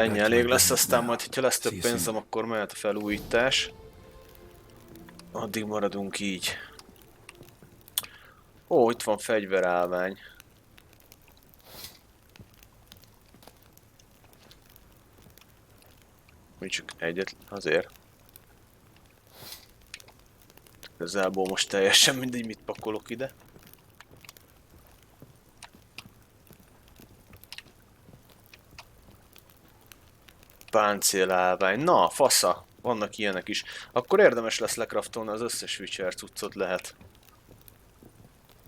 Ennyi elég lesz, aztán majd, hogyha lesz több pénzem, akkor mehet a felújítás. Addig maradunk így. Ó, itt van fegyverállvány. Mi csak egyet azért. Igazából most teljesen mindegy, mit pakolok ide. Páncélállvány. Na, fasza! Vannak ilyenek is. Akkor érdemes lesz lekraftolni, az összes Wticher cuccot lehet.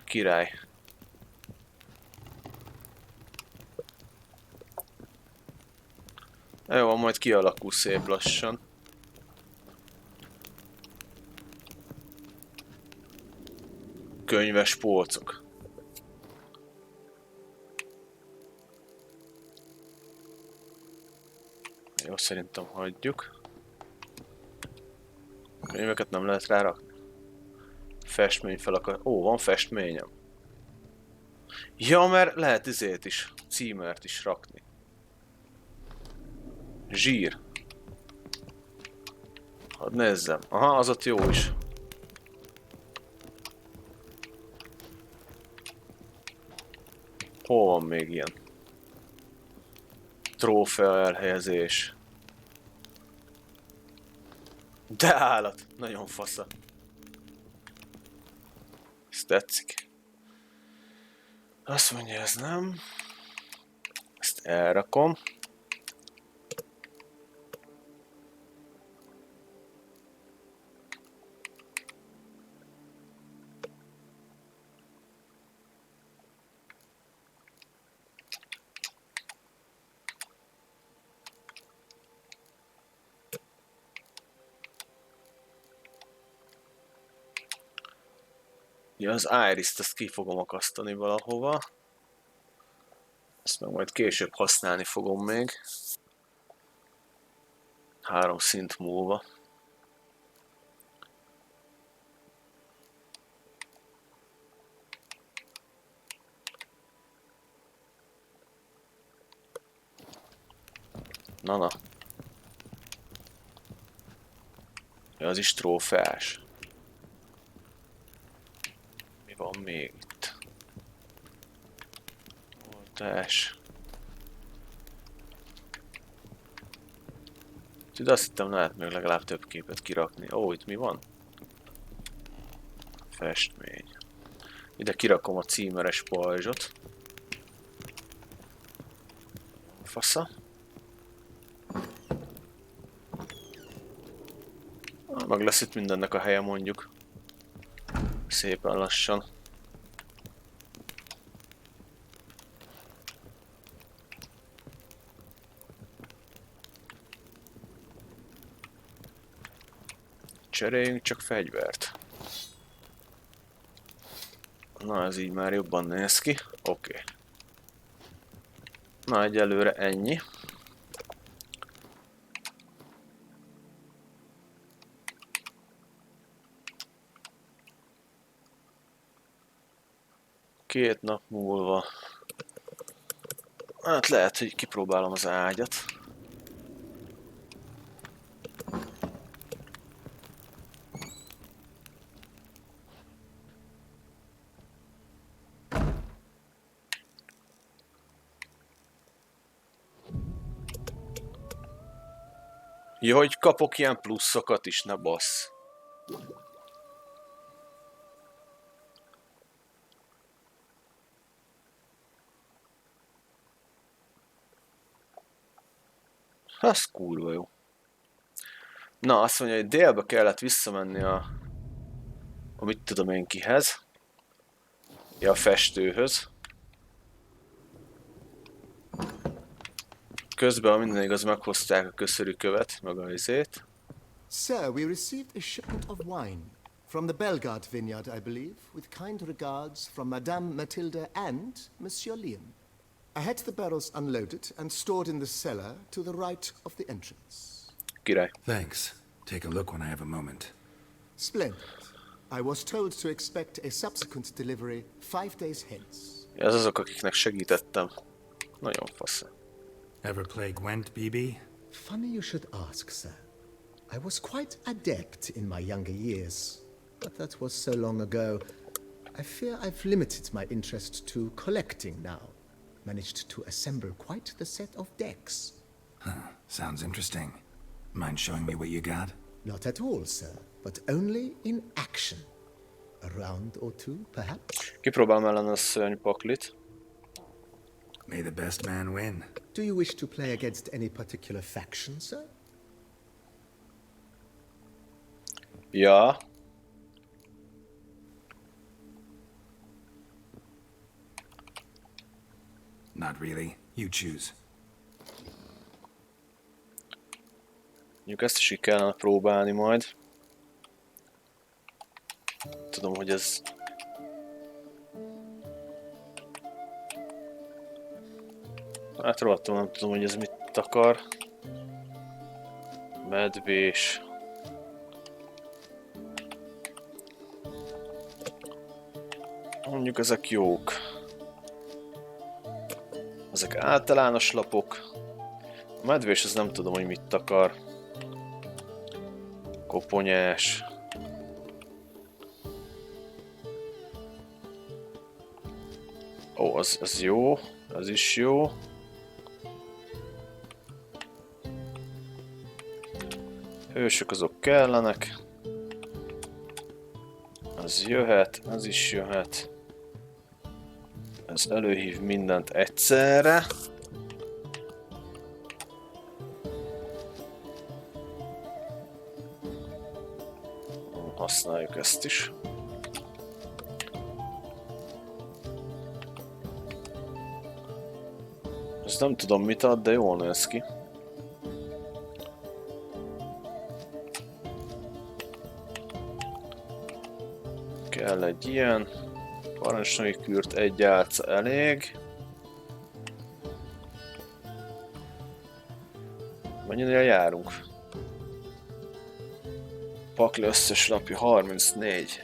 Király. Jó, majd kialakul szép lassan. Könyves polcok. Jó, szerintem hagyjuk. Könyveket nem lehet rárakni. Festmény fel akar... Ó, van festményem. Ja, mert lehet izét is, címert is rakni. Zsír. Hadd nézzem. Aha, az ott jó is. Hol van még ilyen? Trófea elhelyezés. De állat! Nagyon fasza. Ez tetszik. Azt mondja, ez nem. Ezt elrakom. Ja, az Iris-t ezt ki fogom akasztani valahova. Ezt meg majd később használni fogom még. 3 szint múlva. Na. Ja, az is trófeás. Mi van még itt? Oltás. Úgyhogy azt hittem, lehet még legalább több képet kirakni. Ó, itt mi van? Festmény. Ide kirakom a címeres pajzsot. Fasza. Meg lesz itt mindennek a helye, mondjuk. Szépen lassan. Cseréljünk csak fegyvert. Na, ez így már jobban néz ki. Oké. Na, egyelőre ennyi. Két nap múlva. Hát lehet, hogy kipróbálom az ágyat. Ja, hogy kapok ilyen pluszokat is, ne bassz. Az kurva jó. Na, azt mondja, hogy délbe kellett visszamenni a mit tudom én kihez. Ja, a festőhöz. Közben, ha minden igaz, meghozták a köszörű követ, meg a izét. Sir, we received a shipment of wine from the Bellegarde vineyard, I believe, with kind regards from Madame Mathilde and Monsieur Liam. I had the barrels unloaded and stored in the cellar to the right of the entrance. Király. Thanks. Take a look when I have a moment. Splendid. I was told to expect a subsequent delivery 5 days hence. Ez azok, akiknek segítettem. Nagyon fasz. Ever play Gwent, BB? Funny you should ask, sir. I was quite adept in my younger years, but that was so long ago. I fear I've limited my interest to collecting now. Managed to assemble quite the set of decks. Sounds interesting. Mind showing me what you got? Not at all, sir, but only in action. A round or two, perhaps? Kipróbálom ellen a szörnypaklit. May the best man win. Do you wish to play against any particular faction, sir? Ja. Not really. You choose. Mondjuk ezt is így kellene próbálni majd. Tudom, hogy ez... Hát rohadtul nem tudom, hogy ez mit akar. Medvés. Mondjuk ezek jók. Ezek általános lapok. A medvés, ez nem tudom, hogy mit akar. Koponyás. Ó, az jó. Az is jó. Hősök azok kellenek. Az jöhet, az is jöhet. Ez előhív mindent egyszerre. Használjuk ezt is. Ezt nem tudom mit ad, de jól néz ki. Kell egy ilyen. Parancsnoki kürt, egy álca elég. Mennyinél járunk? Pakli összes lapja 34.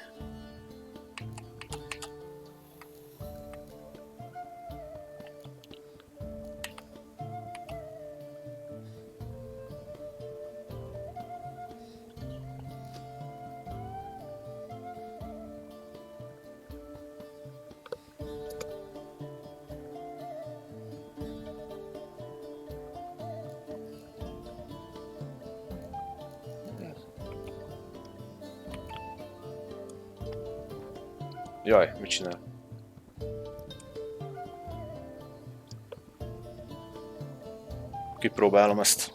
Jaj, mit csinál? Kipróbálom ezt.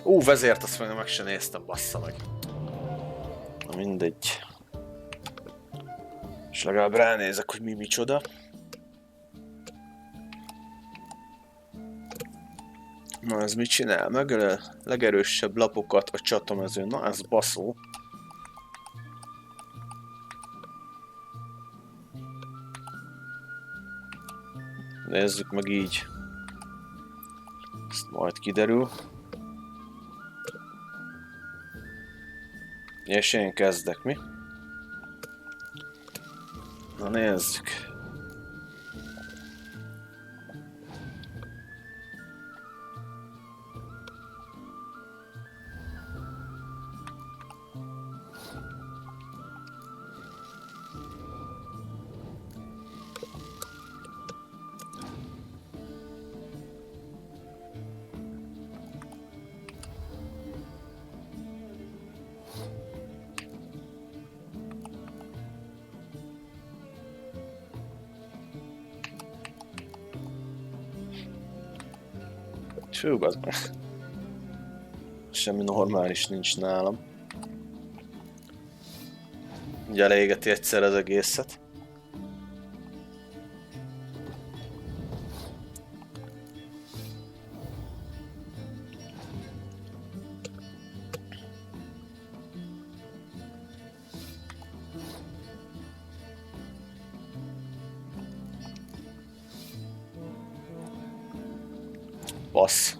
Vezért, azt meg sem néztem, bassza meg. Na mindegy. És legalább ránézek, hogy mi micsoda. Na ez mit csinál? Megöl legerősebb lapokat a csatamezőn. Na ez baszó. Nézzük meg így. Ezt majd kiderül. És én kezdek, mi? Na nézzük. Fő, az meg. Semmi normális nincs nálam. Ugye elégeti egyszer az egészet. Bassz.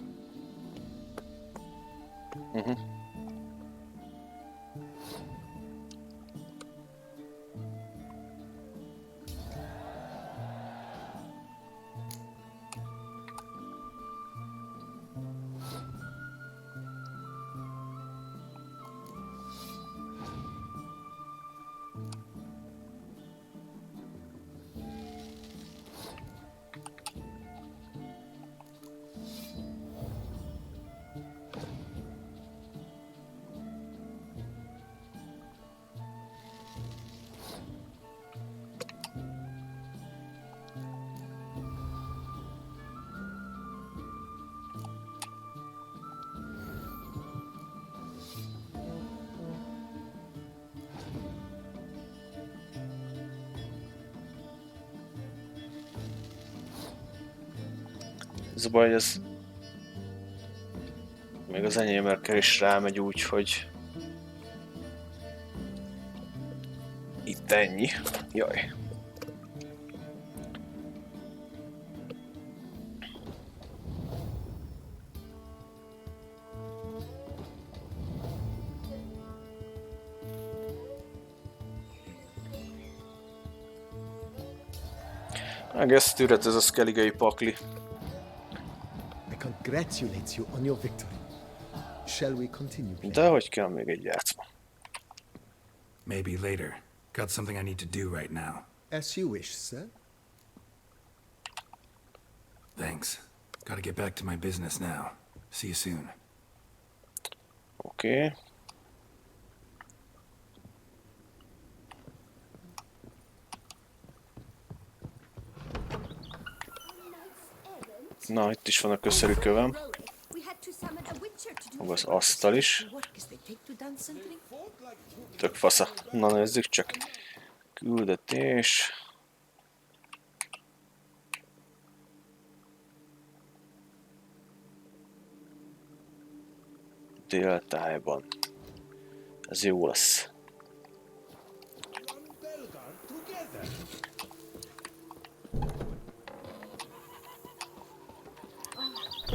Ez a baj, hogy ez... Még az enyémekkel is rámegy úgy, hogy... Itt ennyi. Jaj. Egész tűret ez a szkeligai pakli. I congratulate you on your victory. Shall we continue playing? De hogy kell még egy játszma? Maybe later. Got something I need to do right now. As you wish, sir. Thanks. Gotta get back to my business now. See you soon. Oké. Na, itt is van a köszörű kövem. Meg az asztal is. Tök fasza. Na nézzük csak. Küldetés. Déltájban. Ez jó lesz.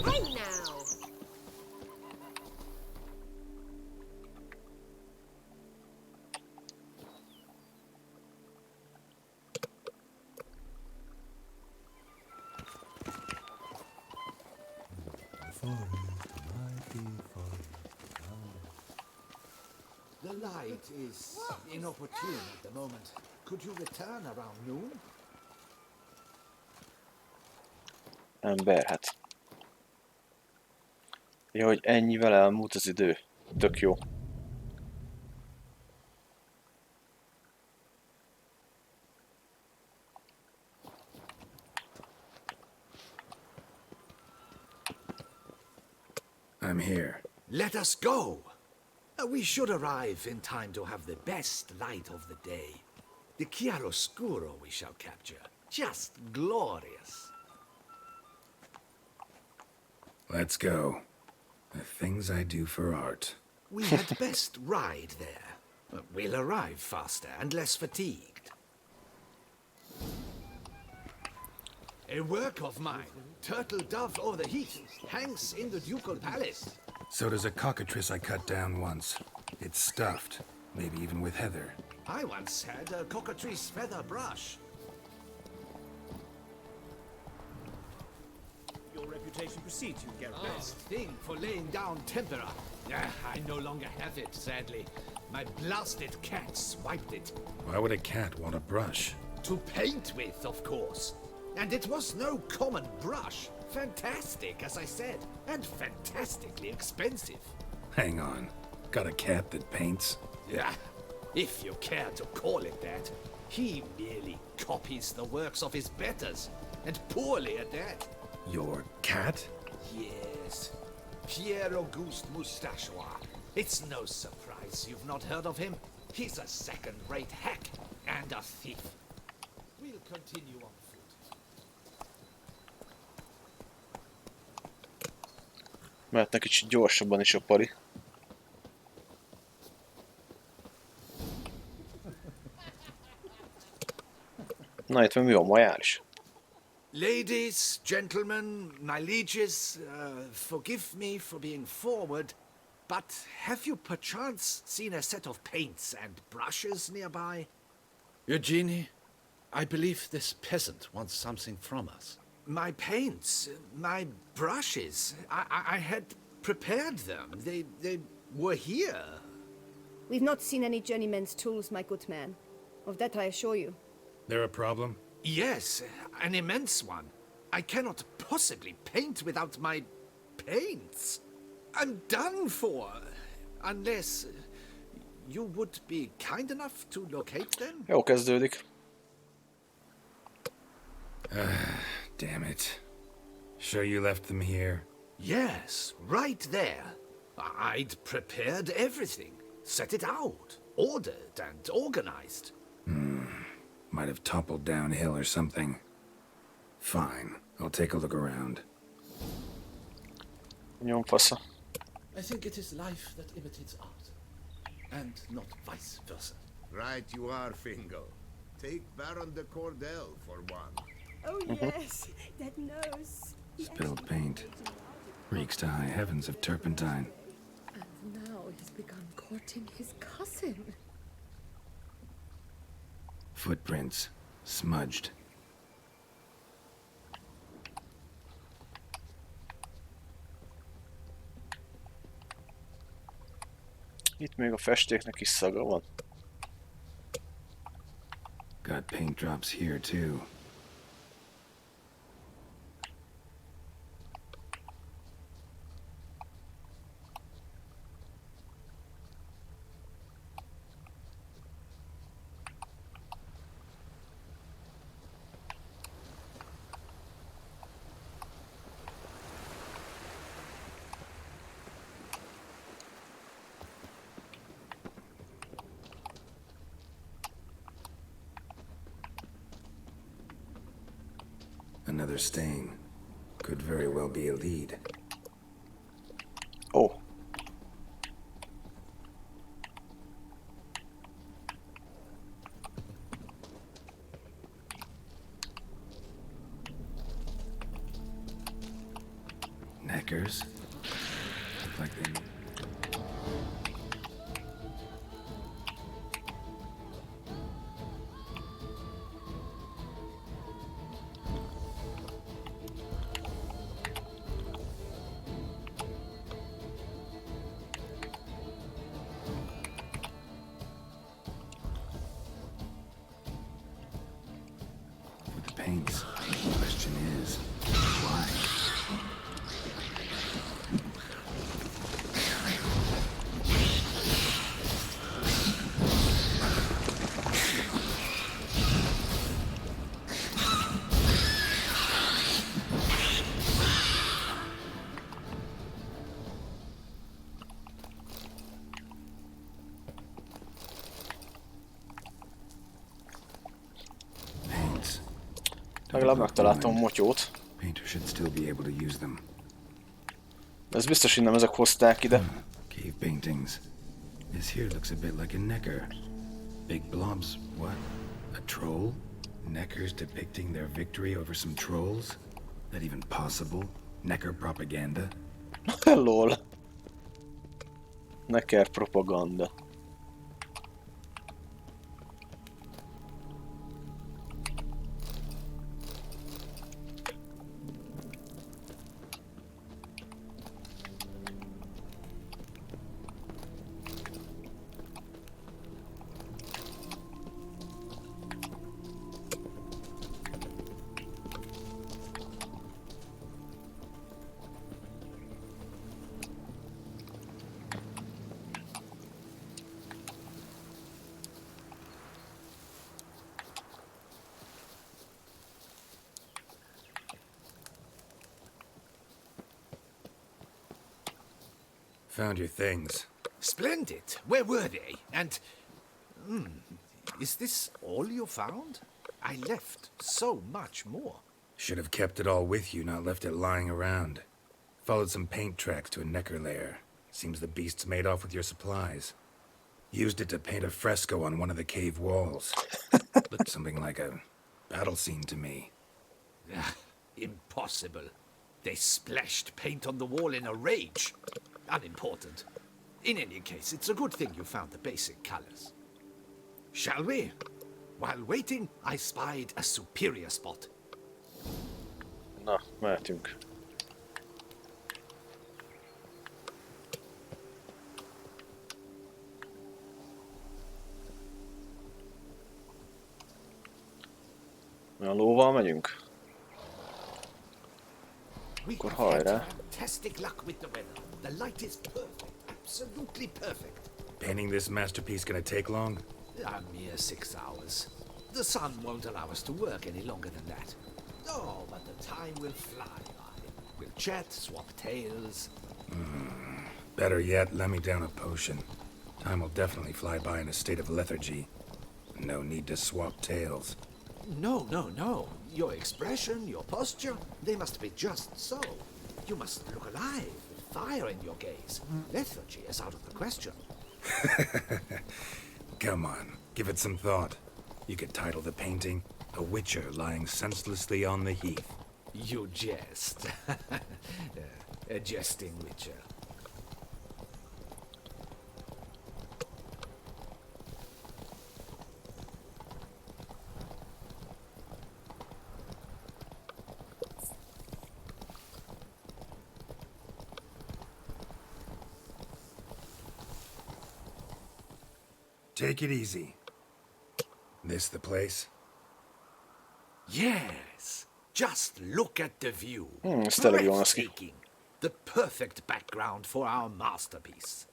Hey now! The light is inopportune at the moment. Could you return around noon? Ember, hát. Ja, hogy ennyivel elmúlt az idő. Tök jó. I'm here. Let us go! We should arrive in time to have the best light of the day. The chiaroscuro we shall capture. Just glorious. Let's go. The things I do for art. We had best ride there. We'll arrive faster and less fatigued. A work of mine, turtle dove over the heath, hangs in the ducal palace. So does a cockatrice I cut down once. It's stuffed, maybe even with heather. I once had a cockatrice feather brush. Your reputation precedes you, Garrett. Best thing for laying down tempera. I no longer have it, sadly. My blasted cat swiped it. Why would a cat want a brush? To paint with, of course. And it was no common brush. Fantastic, as I said, and fantastically expensive. Hang on. Got a cat that paints? Yeah, if you care to call it that. He merely copies the works of his betters, and poorly at that. Your cat? Yes, Pierre Auguste Moustachois. It's no surprise you've not heard of him. He's a second-rate hack and a thief. We'll continue on foot. Mehetnek kicsit gyorsabban is a pari. Na, itt mi van, majális? Ladies, gentlemen, my lieges, forgive me for being forward, but have you perchance seen a set of paints and brushes nearby? Eugenie, I believe this peasant wants something from us. My paints, my brushes, I had prepared them. They were here. We've not seen any journeyman's tools, my good man. Of that I assure you. There a problem? Yes, an immense one. I cannot possibly paint without my paints. I'm done for. Unless you would be kind enough to locate them? Jó kezdődik. Damn it. Sure you left them here? Yes, right there. I'd prepared everything. Set it out. Ordered and organized. Might have toppled downhill or something. Fine. I'll take a look around. Nyomfasza. I think it is life that imitates art, and not vice versa. Right you are, Fingal. Take Baron de Cordell for one. Oh yes, that nose. Spilled paint. Reeks to high heavens of turpentine. And now he's begun courting his cousin. Footprints. Smudged. Itt még a festéknek is szaga van. Got paint drops here too. Another stain. Could very well be a lead. Ó. Neckers. Look like they... With the paints, the question is, why? Paints. Legalább megtaláltam a motyót. Painter should still be able to use them. De ez biztos, hogy nem ezek hozták ide. Cave paintings. This here looks a bit like a necker. Big blobs, what? A troll? Neckers depicting their victory over some trolls? That even possible? Necker propaganda? Lol. Neker propaganda. Found your things. Splendid. Where were they? And... is this all you found? I left so much more. Should have kept it all with you, not left it lying around. Followed some paint tracks to a necker lair. Seems the beast's made off with your supplies. Used it to paint a fresco on one of the cave walls. Looked something like a battle scene to me. Impossible. They splashed paint on the wall in a rage. Unimportant. In any case, it's a good thing you found the basic colors. Shall we? While waiting, I spied a superior spot. Na, mehetünk. Mi a lóval megyünk? Akkor hajrá. Fantastic luck with the weather. The light is perfect. Absolutely perfect. Painting this masterpiece gonna take long? A mere 6 hours. The sun won't allow us to work any longer than that. Oh, but the time will fly by. We'll chat, swap tales. Better yet, let me down a potion. Time will definitely fly by in a state of lethargy. No need to swap tales. No, no, no. Your expression, your posture, they must be just so. You must look alive, fire in your gaze. Lethargy is out of the question. Come on, give it some thought. You could title the painting, A Witcher Lying Senselessly on the Heath. You jest. A jesting witcher. Take it easy. This the place? Yes. Just look at the view. Ez tényleg jól néz ki. Breathtaking. The perfect background for our masterpiece.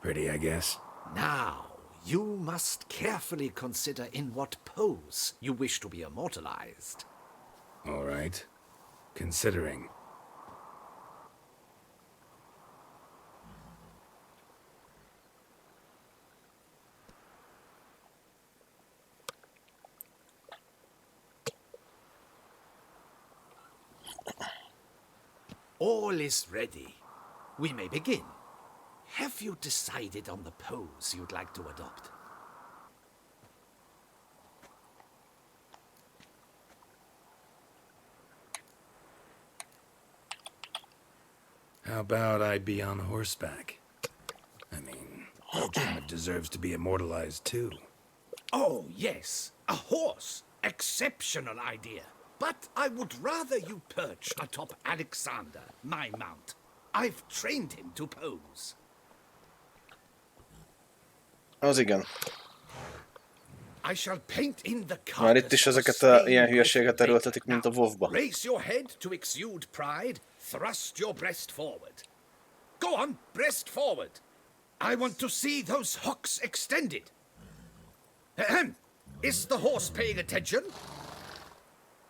Pretty, I guess. Now, you must carefully consider in what pose you wish to be immortalized. All right. Considering. All is ready. We may begin. Have you decided on the pose you'd like to adopt? How about I be on horseback? I mean, Wticher deserves to be immortalized too. Oh, yes. A horse. Exceptional idea. But I would rather you perch atop Alexander, my mount. I've trained him to pose. Az igen. I shall paint in the Már itt is ezeket a ilyen hülyeséget erőltetik, mint a WoW-ba. Raise your head to exude pride. Thrust your breast forward. Go on, breast forward. I want to see those hocks extended. Ahem. Is the horse paying attention?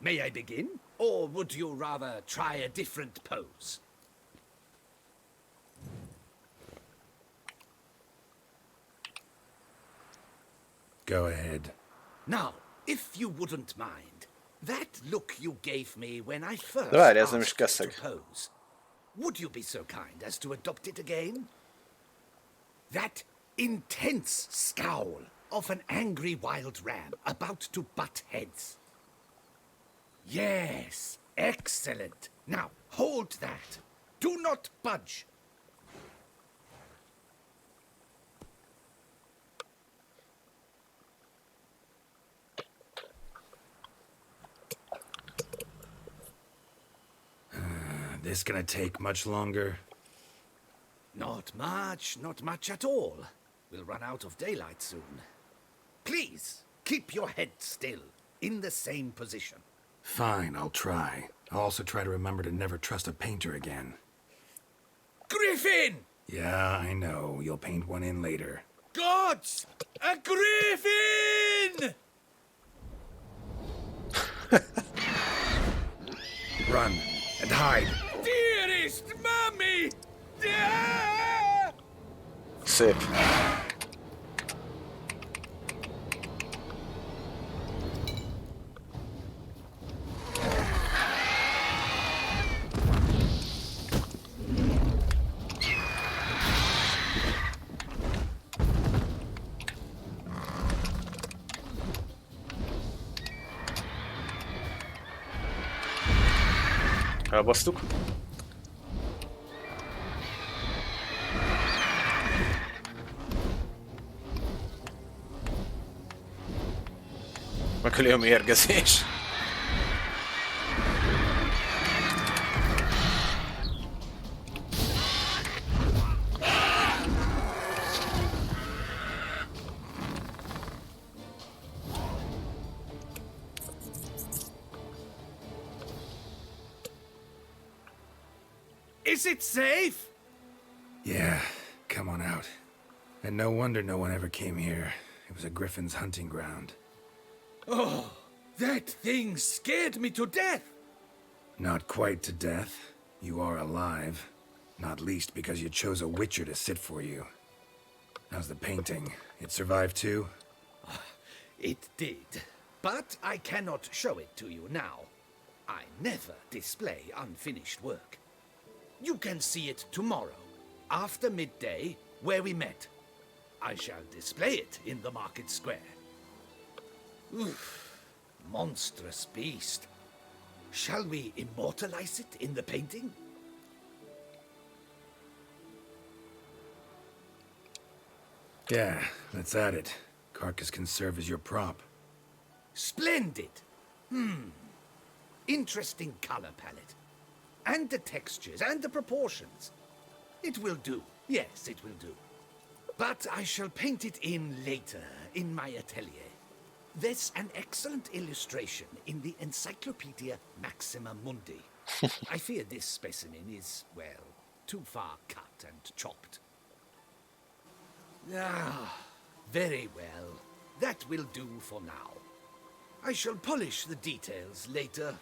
May I begin? Or would you rather try a different pose? Go ahead. Now, if you wouldn't mind, that look you gave me when I first De várj, ez nem is asked you keszeg. to pose. Would you be so kind as to adopt it again? That intense scowl of an angry wild ram about to butt heads. Yes, excellent. Now, hold that. Do not budge. This gonna take much longer? Not much at all. We'll run out of daylight soon. Please, keep your head still, in the same position. Fine, I'll try. I'll also try to remember to never trust a painter again. Griffin! Yeah, I know. You'll paint one in later. Gods! A griffin! Run and hide. Dearest mommy! Szép. Elbasztuk. Megöli a mérgezés. Is it safe? Yeah, come on out. And no wonder no one ever came here. It was a griffin's hunting ground. Oh, that thing scared me to death. Not quite to death. You are alive. Not least because you chose a Witcher to sit for you. How's the painting? It survived too? It did. But I cannot show it to you now. I never display unfinished work. You can see it tomorrow, after midday, where we met. I shall display it in the market square. Oof, monstrous beast. Shall we immortalize it in the painting? Yeah, let's add it. Carcass can serve as your prop. Splendid. Interesting color palette. And the textures and the proportions. It will do. Yes, it will do. But I shall paint it in later, in my atelier. There's an excellent illustration in the Encyclopedia Maxima Mundi. I fear this specimen is, well, too far cut and chopped. Ah, very well. That will do for now. I shall polish the details later.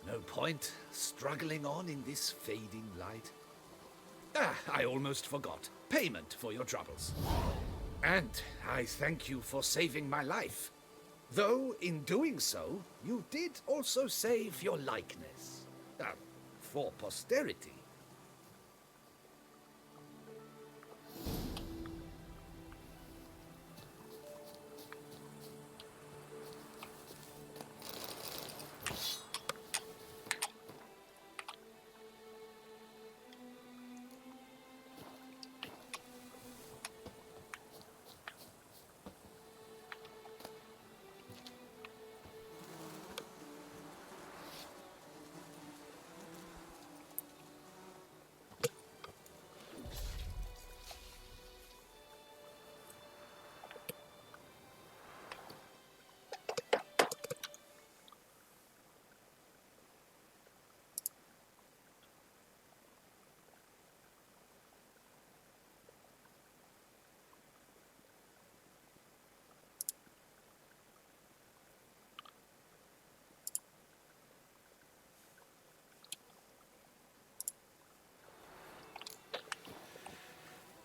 No point struggling on in this fading light. Ah, I almost forgot. Payment for your troubles. And I thank you for saving my life. Though, in doing so, you did also save your likeness. For posterity.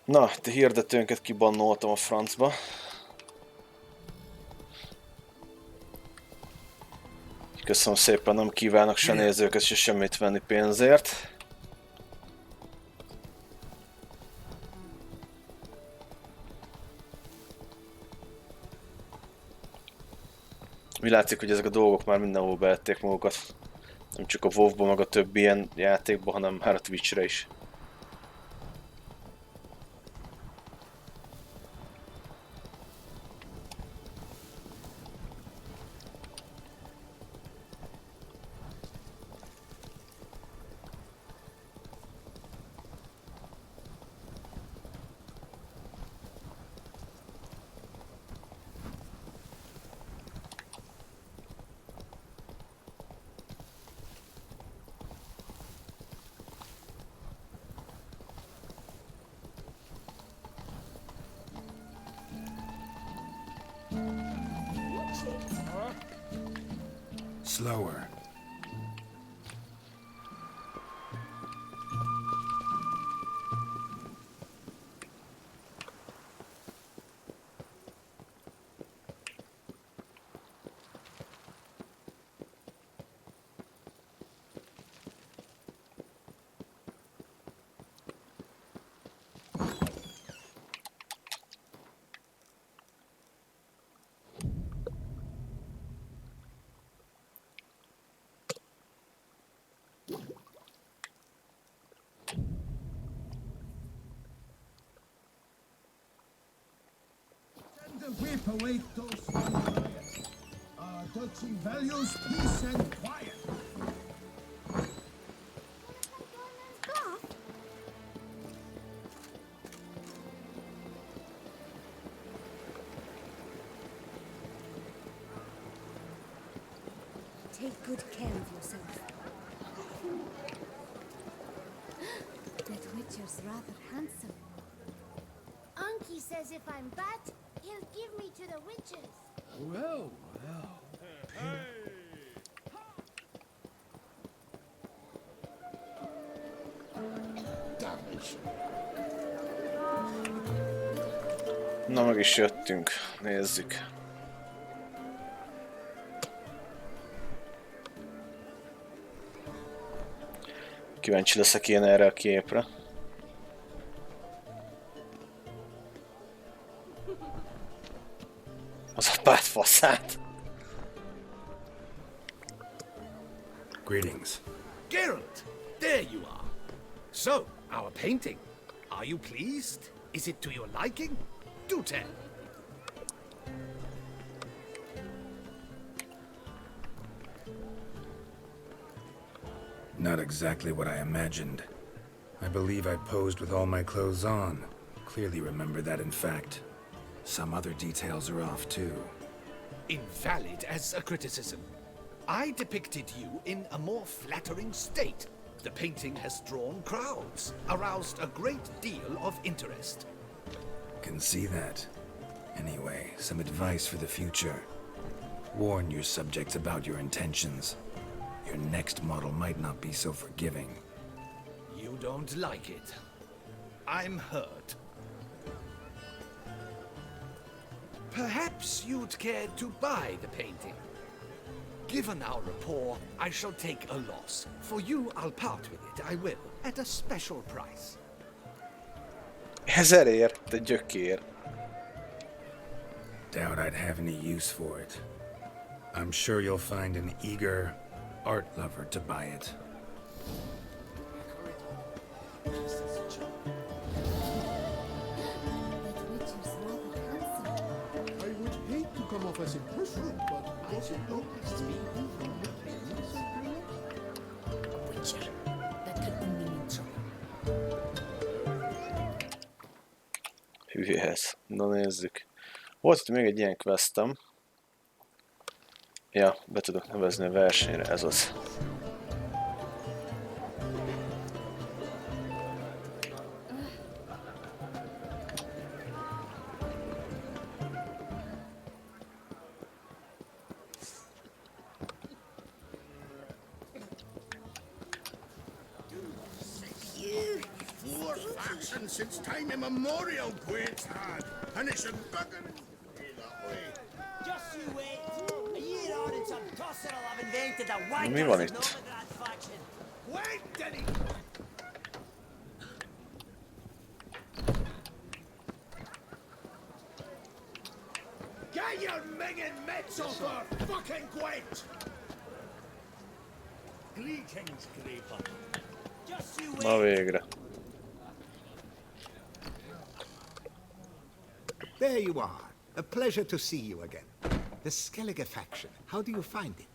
Na, te hirdetőnket kibannoltam a francba. Köszönöm szépen, nem kívánok se nézőket, se semmit venni pénzért. Mi látszik, hogy ezek a dolgok már mindenhol beették magukat. Nem csak a WoW-ba, meg a többi ilyen játékba, hanem már a Twitch-re is. Slower. Whip awake those riots. Our Dutchy values peace and quiet. Take good care of yourself. That Witcher's rather handsome. Unky says if I'm bad, he'll give me to the witches. Well, well. Na, meg is jöttünk. Nézzük. Kíváncsi leszek én erre a képre. Az a párt faszát. Greetings. Geralt, there you are. So, our painting. Are you pleased? Is it to your liking? Do tell. Not exactly what I imagined. I believe I posed with all my clothes on. Clearly remember that, in fact. Some other details are off, too. Invalid as a criticism. I depicted you in a more flattering state. The painting has drawn crowds, aroused a great deal of interest. Can see that. Anyway, some advice for the future. Warn your subjects about your intentions. Your next model might not be so forgiving. You don't like it. I'm hurt. Perhaps you'd care to buy the painting. Given our rapport, I shall take a loss. For you, I'll part with it, I will, at a special price. 1000ért, te gyökér. Doubt I'd have any use for it. I'm sure you'll find an eager art lover to buy it. I would hate to come off as impersonal, but does it not Witcher. That could only mean trouble. Hülyéhez. Na nézzük. Volt itt még egy ilyen questem. Ja, be tudok nevezni a versenyre, ez az. since time immemorial, Quait's had, and it's a bugger that way. Just you wait. A year on and some tosser will have invented a Mi van wankers itt? Novigrad faction. Wait, Denny! Get your minging mitts off her fucking Quait! Greetings, Creeper. Just you Na wait. végre. There you are. A pleasure to see you again. The Skellige faction, how do you find it?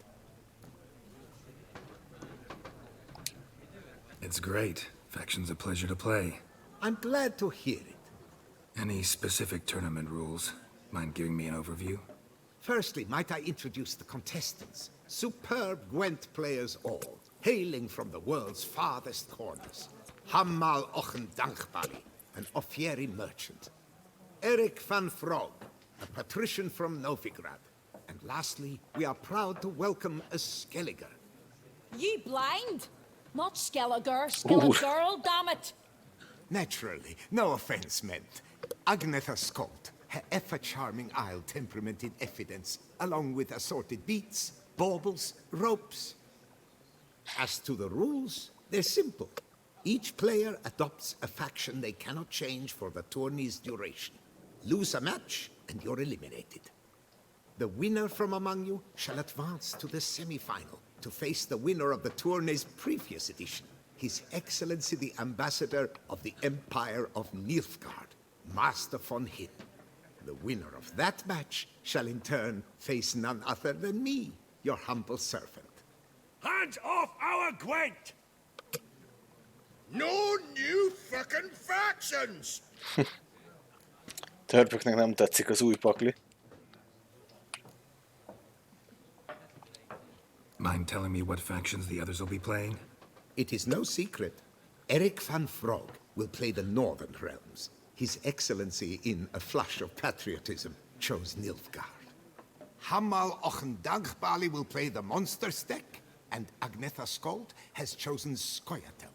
It's great. Faction's a pleasure to play. I'm glad to hear it. Any specific tournament rules? Mind giving me an overview? Firstly, might I introduce the contestants? Superb Gwent players all, hailing from the world's farthest corners. Hammal Ochen Dankbali, an Offieri merchant. Eric van Frog, a patrician from Novigrad. And lastly, we are proud to welcome a Skelliger. You blind? Not Skelliger, Skelliger, damn it! Naturally, no offense meant. Agnetha Skolt, her ever-charming Isle temperament in evidence, along with assorted beats, baubles, ropes. As to the rules, they're simple. Each player adopts a faction they cannot change for the tourney's duration. Lose a match, and you're eliminated. The winner from among you shall advance to the semi-final to face the winner of the tourney's previous edition, His Excellency the Ambassador of the Empire of Nilfgaard, Master von Hin. The winner of that match shall in turn face none other than me, your humble servant. Hands off our Gwent! No new fucking factions! Törpöknek nem tetszik az új pakli. Mind telling me what factions the others will be playing? It is no secret. Eric van Frog will play the Northern Realms. His Excellency, in a flush of patriotism, chose Nilfgaard. Hammal Ochendagbali will play the Monsters deck, and Agnetha Skolt has chosen Skoyatel.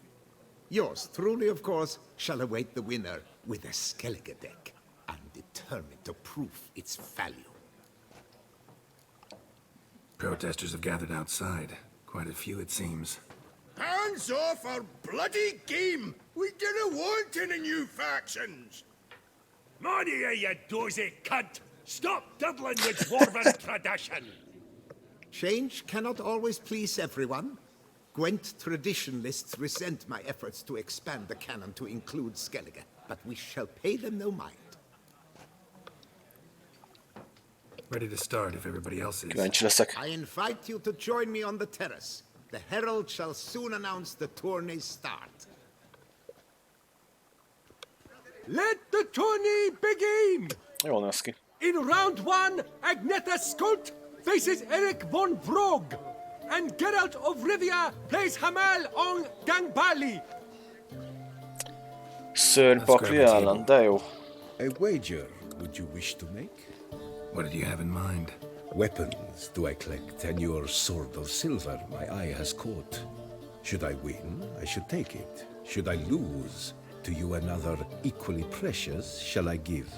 Yours truly, of course, shall await the winner with a Skellige deck. I'm determined to prove its value. Protesters have gathered outside. Quite a few, it seems. Hands off our bloody game! We didn't want any new factions! Money, you dozy cunt! Stop diddling with dwarven tradition! Change cannot always please everyone. Gwent traditionalists resent my efforts to expand the canon to include Skellige, but we shall pay them no mind. Ready to start if everybody else is. Kíváncsi leszek. I invite you to join me on the terrace. The herald shall soon announce the tourney's start. Let the tourney begin! Jól néz ki. In round 1, Agnetha Skolt faces Eric von Vrog, and Geralt of Rivia plays Hamal on Gangbali. Szörnypakli ellen, de jó. A wager would you wish to make? What did you have in mind? Weapons do I collect, and your sword of silver my eye has caught. Should I win, I should take it. Should I lose, to you another equally precious shall I give.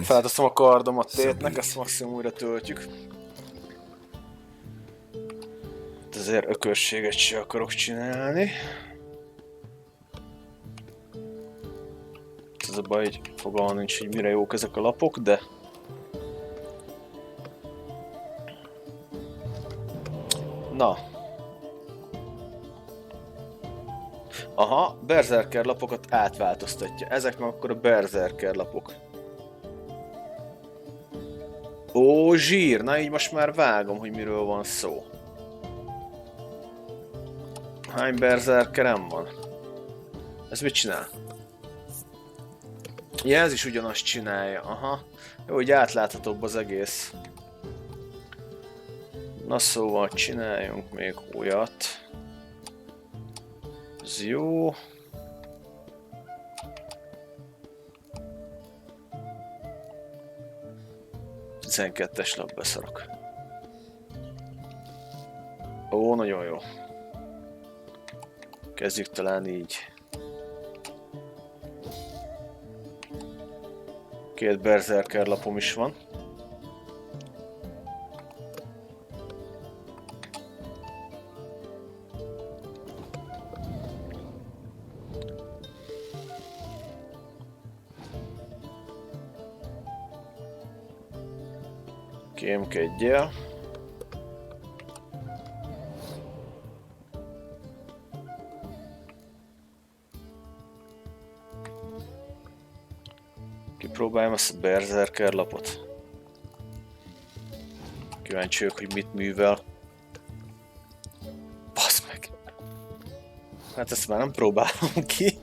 Felteszem a kardomat tétnek, ezt maximum újra töltjük. Ezért ökörséget se akarok csinálni. Ez a baj, hogy fogalmam nincs, hogy mire jók ezek a lapok, de... Na. Aha, berserker lapokat átváltoztatja. Ezek meg akkor a berserker lapok. Ó, zsír! Na így most már vágom, hogy miről van szó. Hány berserkerem van? Ez mit csinál? Ja, ez is ugyanazt csinálja, aha. Jó, hogy átláthatóbb az egész. Na szóval csináljunk még olyat. Ez jó. Es lap beszarok. Ó, nagyon jó. Kezdjük talán így. 2 berserker lapom is van. Kémkedjél. Kipróbáljam ezt a berserker lapot. Kíváncsi vagyok, hogy mit művel. Basz meg! Hát ezt már nem próbálom ki.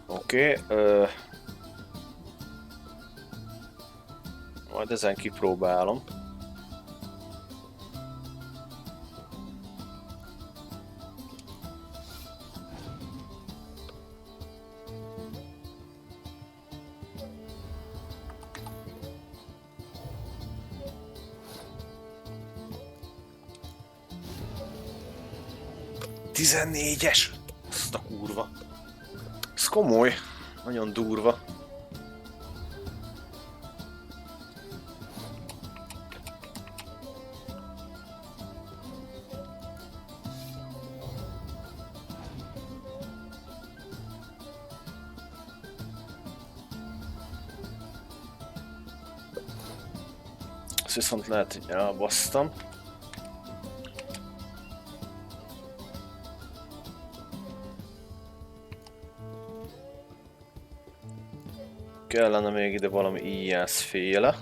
Oké, majd ezen kipróbálom. Tizennégyes! Azt a kurva. Ez komoly. Nagyon durva. Ezt viszont lehet, hogy elbasztam. Kellene még ide valami íjászféle.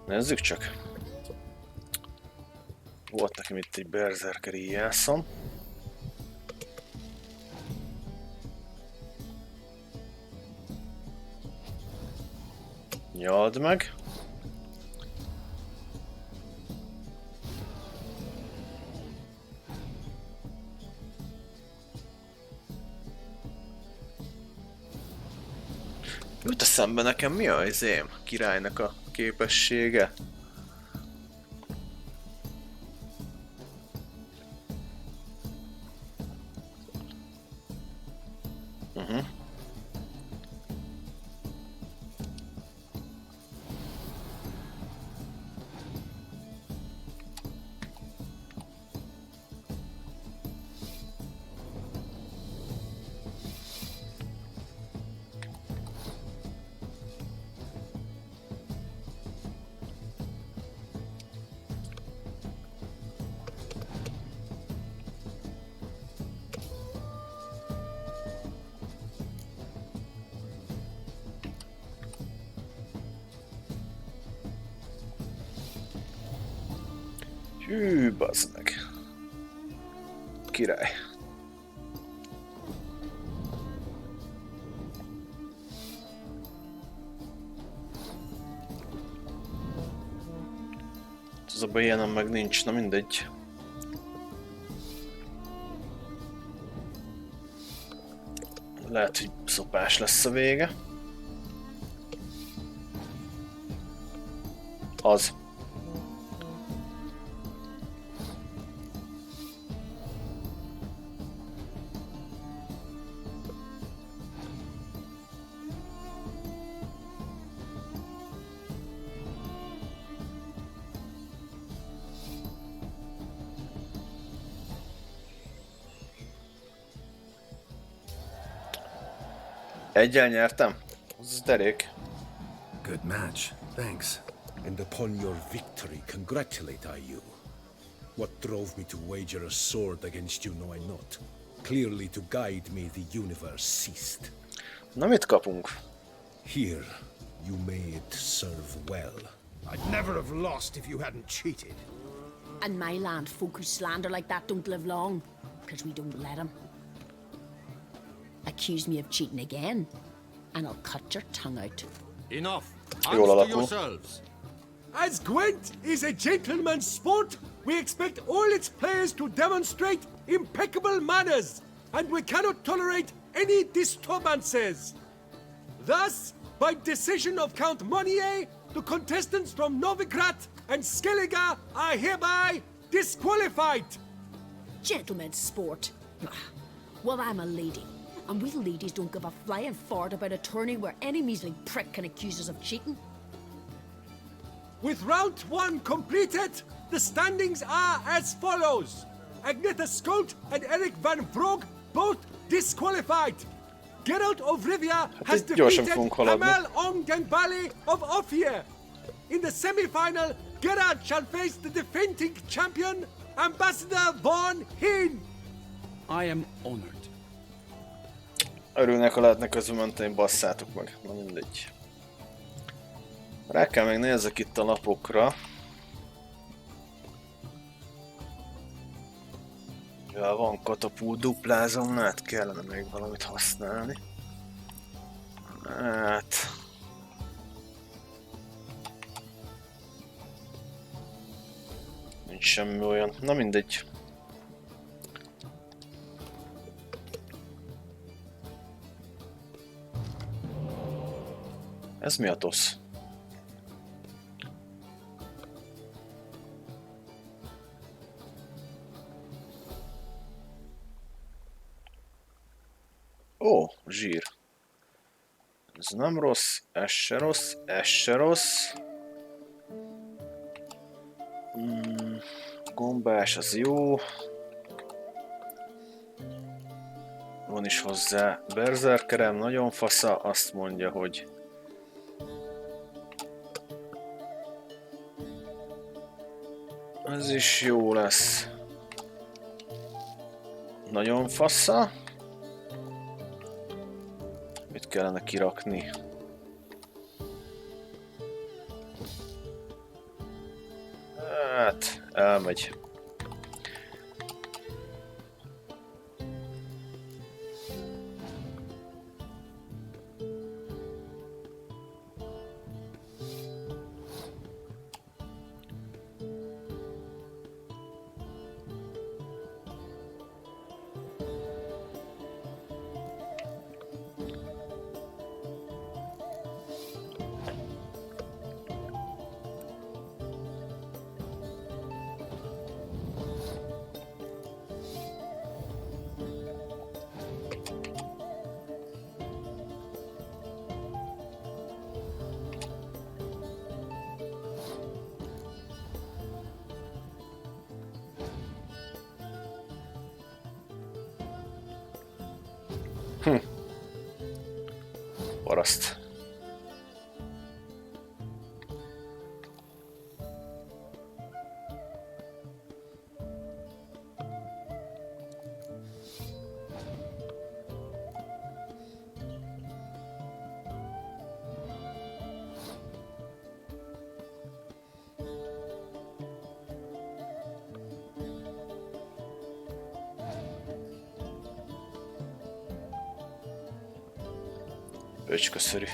Nézzük csak. Volt nekem itt egy berserker íjászom. Nyald meg. Jut eszembe nekem mi a izém királynak a képessége? Hű, bazd meg. Király. Az a baj, ilyenem meg nincs, na mindegy. Lehet, hogy szopás lesz a vége. Az. Egyel nyertem? Az derék. Good match. Thanks. And upon your victory, congratulate I you. What drove me to wager a sword against you know I not. Clearly to guide me the universe ceased. Na mit kapunk? Here, you made serve well. I'd never have lost if you hadn't cheated. And my land folk who slander like that don't live long, because we don't let them. Accuse me of cheating again, and I'll cut your tongue out. Enough. Jól alakul. Yourselves. As Gwent is a gentleman's sport, we expect all its players to demonstrate impeccable manners, and we cannot tolerate any disturbances. Thus, by decision of Count Monnier, the contestants from Novigrad and Skellige are hereby disqualified. Gentlemen's sport. Well, I'm a lady, and we ladies don't give a flying fart about a tourney where any measly prick can accuse us of cheating. With round 1 completed, the standings are as follows. Agnetha Skolt and Eric van Vrog both disqualified. Geralt of Rivia has defeated Hamel Ongenbali of Ophir. In the semi-final, Geralt shall face the defending champion, Ambassador Von Heen. I am honored. Örülnek, ha lehetnek közülmenteni, basszátok meg. Na mindegy. Rá kell még nézzek itt a lapokra. Ja, van katapult duplázom, hát kellene még valamit használni. Hát... nincs semmi olyan. Na mindegy. Ez mi a tosz? Ó, zsír. Ez nem rossz, ez se rossz, ez se rossz. Gombás, az jó. Van is hozzá berzerkerem, nagyon fasza, azt mondja, hogy ez is jó lesz. Nagyon fasza. Mit kellene kirakni? Hát, elmegy. Paraszt. Öcsközszerű.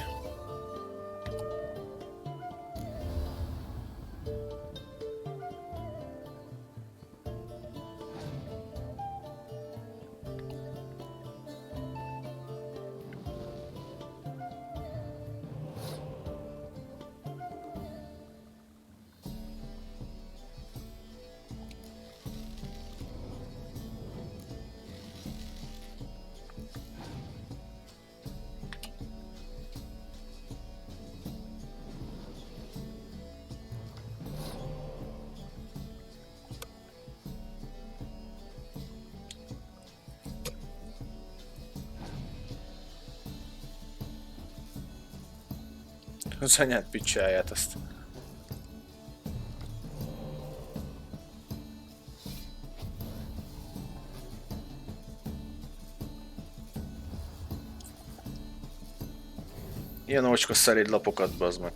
Az anyád picsáját azt. Ilyen ócska szeréd lapokat, bazd meg.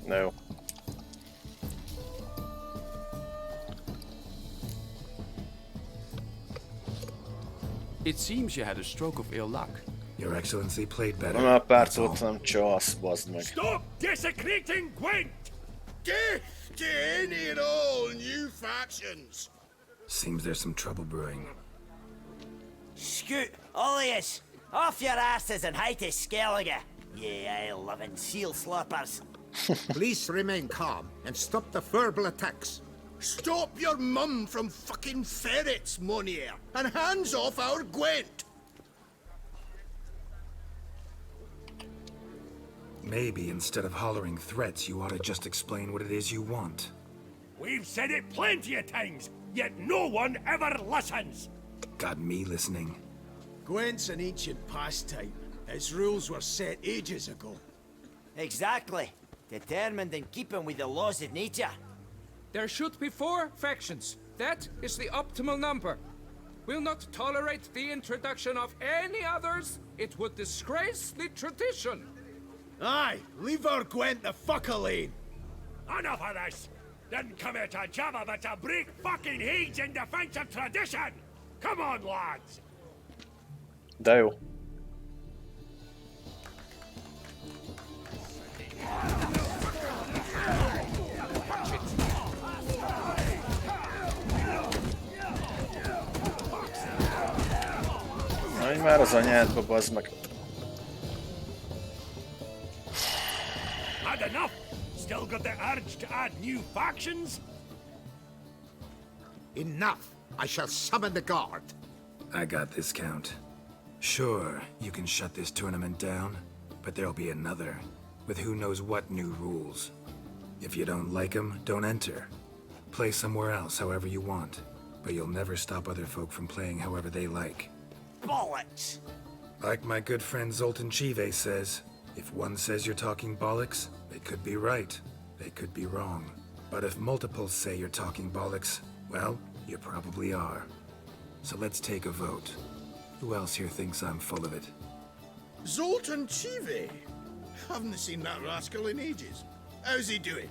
Na jó. It seems you had a stroke of ill luck. Your Excellency played better. Nem pártolt, nem csalsz, bazd meg. Stop desecrating Gwent! Death to any and all new factions! Seems there's some trouble brewing. Scoot, all of yous, off your asses and hide to Skellige, ye ale-loving seal slurpers. Please remain calm and stop the verbal attacks. Stop your mum from fucking ferrets, Monier, and hands off our Gwent! Maybe instead of hollering threats, you ought to just explain what it is you want. We've said it plenty of times, yet no one ever listens. Got me listening. Gwent's an ancient pastime. Its rules were set ages ago. Exactly. Determined in keeping with the laws of nature. There should be 4 factions. That is the optimal number. We'll not tolerate the introduction of any others. It would disgrace the tradition. Aye, leave our Gwent the fuck alone. Enough of this! Didn't come here to jabber, but to break fucking heads in defense of tradition! Come on, lads! De jó. Menj már az anyádba, bazd meg. Had enough? Still got the urge to add new factions? Enough! I shall summon the guard. I got this, Count. Sure, you can shut this tournament down, but there'll be another, with who knows what new rules. If you don't like them, don't enter. Play somewhere else however you want, but you'll never stop other folk from playing however they like. Bollocks! Like my good friend Zoltan Chive says, if one says you're talking bollocks, they could be right, they could be wrong. But if multiples say you're talking bollocks, well, you probably are. So let's take a vote. Who else here thinks I'm full of it? Zoltan Chive? Haven't seen that rascal in ages. How's he doing?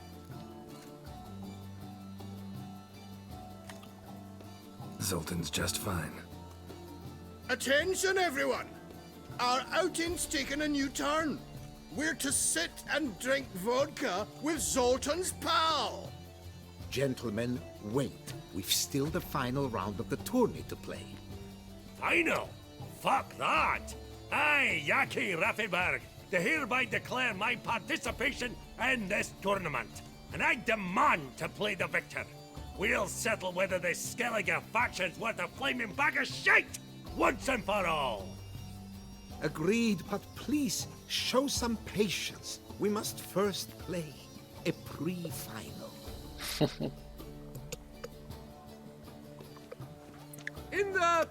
Zoltan's just fine. Attention, everyone! Our outing's taken a new turn. We're to sit and drink vodka with Zoltan's pal. Gentlemen, wait. We've still the final round of the tourney to play. Final? Fuck that! I, Yaki Raffenberg, do hereby declare my participation in this tournament, and I demand to play the victor. We'll settle whether the Skellige faction's worth a flaming bag of shit, once and for all. Agreed, but please, show some patience. We must first play a pre-final. In the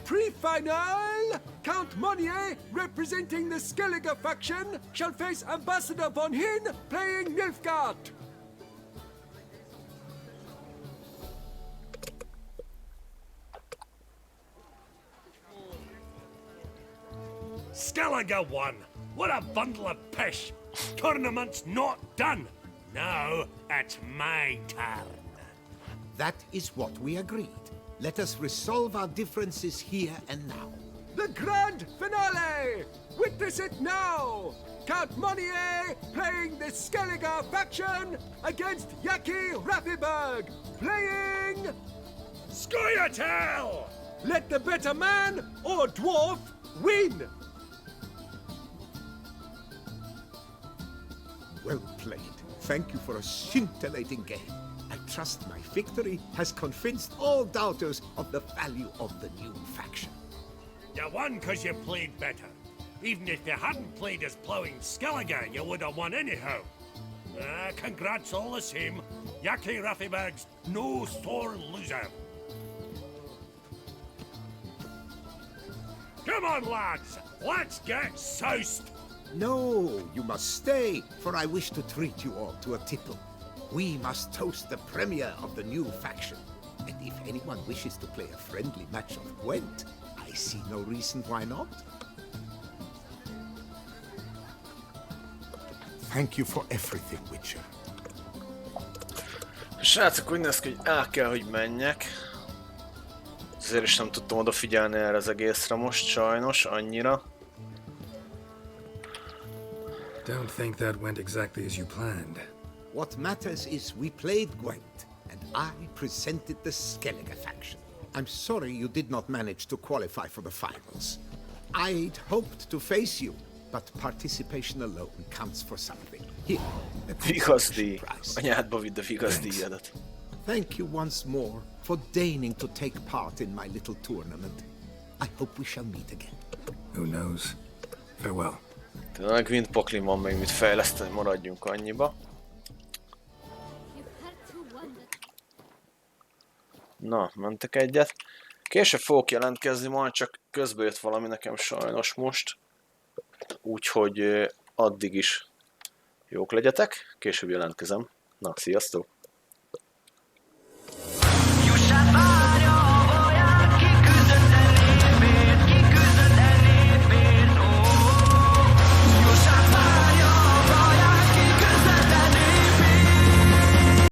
Pre-final! Count Monnier, representing the Skellige faction, shall face Ambassador von Hin, playing Nilfgaard. Skellige won. What a bundle of pish. Tournament's not done. Now it's my turn. That is what we agreed. Let us resolve our differences here and now. The grand finale! Witness it now! Count Monnier playing the Skellige faction against Yaki Raffiberg, playing... Scoia'tael! Let the better man or dwarf win! Well played. Thank you for a scintillating game. I trust my victory has convinced all doubters of the value of the new faction. You won because you played better. Even if you hadn't played as plowing Skellige, you would have won anyhow. Congrats all the same. Yaki Raffiberg's no sore loser. Come on, lads. Let's get soused. No, you must stay, for I wish to treat you all to a tipple. We must toast the premier of the new faction. And if anyone wishes to play a friendly match of Gwent, I see no reason why not. Thank you for everything, Witcher. Srácok, úgy néz ki, hogy el kell, hogy menjek. Azért is nem tudtam odafigyelni erre az egészre most, sajnos, annyira. Don't think that went exactly as you planned. What matters is we played Gwent, and I presented the Skellige faction. I'm sorry you did not manage to qualify for the finals. I'd hoped to face you, but participation alone counts for something. Here, Vigaszdíj. Anyádba vidd a vigaszdíjadat. Thank you once more for deigning to take part in my little tournament. I hope we shall meet again. Who knows? Farewell. Tényleg Windpoklin van még mit fejleszteni, maradjunk annyiba. Na, mentek egyet. Később fogok jelentkezni, majd csak közbe jött valami nekem sajnos most. Úgyhogy addig is jók legyetek, később jelentkezem. Na, sziasztok!